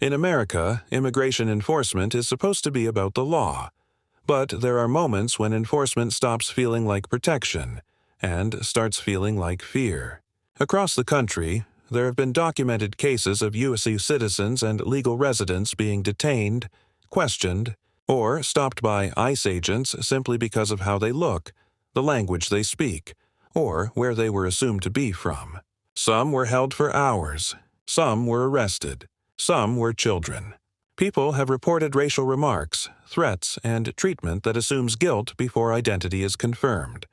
In America, immigration enforcement is supposed to be about the law, but there are moments when enforcement stops feeling like protection and starts feeling like fear. Across the country, there have been documented cases of U.S. citizens and legal residents being detained, questioned, or stopped by ICE agents simply because of how they look, the language they speak, or where they were assumed to be from. Some were held for hours. Some were arrested. Some were children. People have reported racial remarks, threats, and treatment that assumes guilt before identity is confirmed.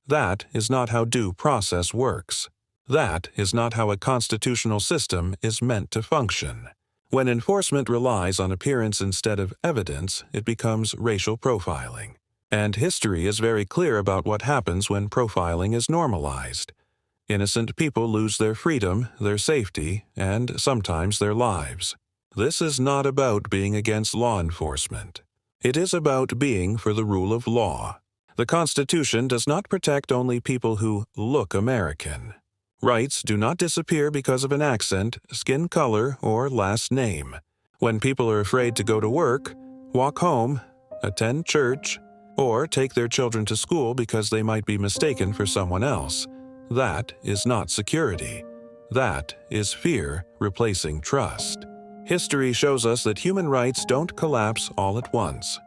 That is not how due process works. That is not how a constitutional system is meant to function. When enforcement relies on appearance instead of evidence, it becomes racial profiling. And history is very clear about what happens when profiling is normalized. Innocent people lose their freedom, their safety, and sometimes their lives. This is not about being against law enforcement. It is about being for the rule of law. The Constitution does not protect only people who look American. Rights do not disappear because of an accent, skin color, or last name. When people are afraid to go to work, walk home, attend church, or take their children to school because they might be mistaken for someone else, that is not security. That is fear replacing trust. History shows us that human rights don't collapse all at once.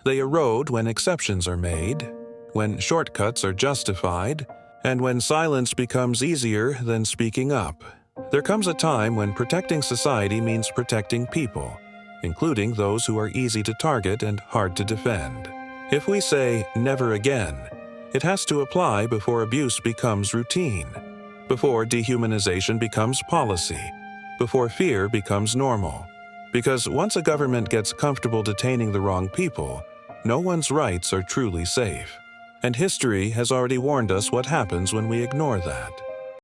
They erode when exceptions are made, when shortcuts are justified, and when silence becomes easier than speaking up. There comes a time when protecting society means protecting people, including those who are easy to target and hard to defend. If we say never again, it has to apply before abuse becomes routine, before dehumanization becomes policy, before fear becomes normal. Because once a government gets comfortable detaining the wrong people, no one's rights are truly safe. And history has already warned us what happens when we ignore that.